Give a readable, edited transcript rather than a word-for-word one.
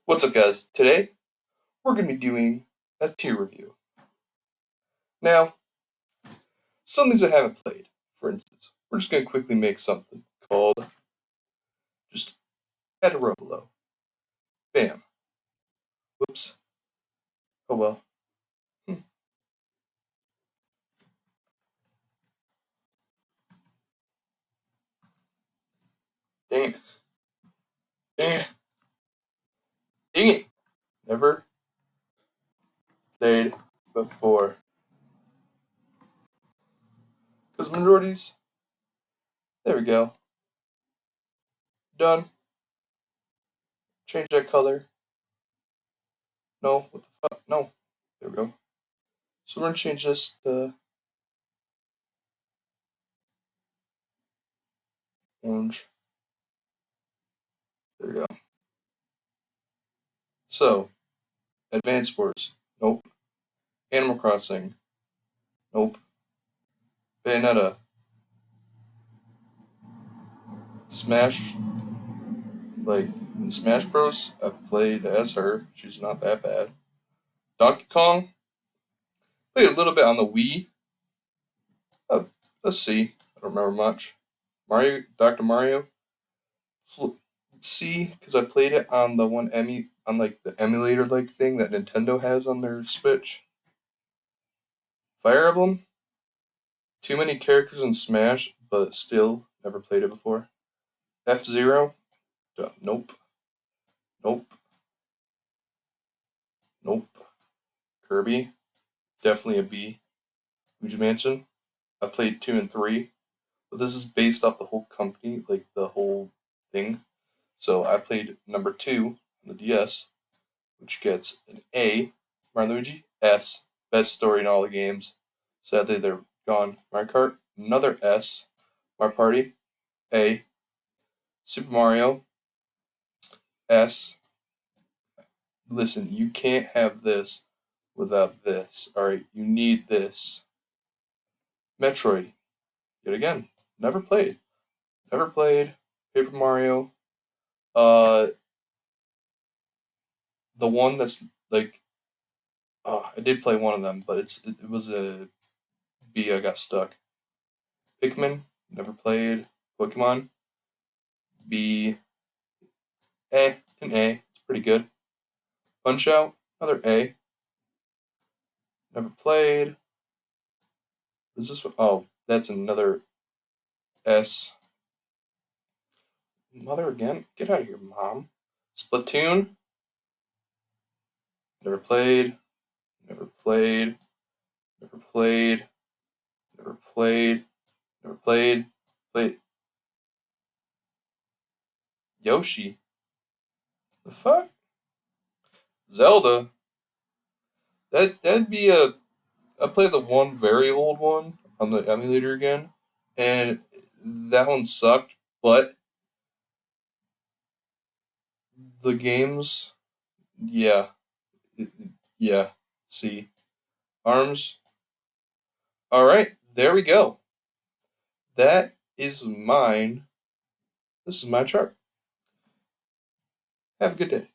What's up, guys? Today, we're going to be doing a tier review. Now, some things I haven't played. For instance, we're just going to quickly make something called just Heterobolo. Bam. Whoops. Oh well. Hmm. Dang it. Dang it. Dang it. Never played before. Because majorities. There we go. Done. Change that color. No. What the fuck? No. There we go. So we're going to change this to orange. There we go. So, Advanced Wars. Nope. Animal Crossing. Nope. Bayonetta. Smash. Like, in Smash Bros, I played as her. She's not that bad. Donkey Kong. Played a little bit on the Wii. Uh, let's see. I don't remember much. Mario. Dr. Mario. C, because I played it on the one on like the emulator like thing that Nintendo has on their Switch. Fire Emblem. Too many characters in Smash, but still never played it before. F-Zero. Nope. Nope. Nope. Kirby. Definitely a B. Luigi Mansion. I played 2 and 3, but this is based off the whole company, like the whole thing. So I played number 2 on the DS, which gets an A. Mario Luigi, S. Best story in all the games. Sadly, they're gone. Mario Kart, another S. Mario Party, A. Super Mario, S. Listen, you can't have this without this. Alright, you need this. Metroid, yet again, never played. Never played. Paper Mario. Uh, the one that's like, I did play one of them, but it was a B. I got stuck. Pikmin, never played. Pokemon, B. An A. It's pretty good. Punch Out, another A. Never played. Is this one? Oh, that's another S. Mother again? Get out of here, mom. Splatoon, never played. Never played. Never played. Never played. Never played. Played Yoshi. The fuck? Zelda. That'd be a. I played the one very old one on the emulator again, and that one sucked. But the games, yeah, yeah. See, Arms. All right, there we go. That is mine. This is my chart. Have a good day.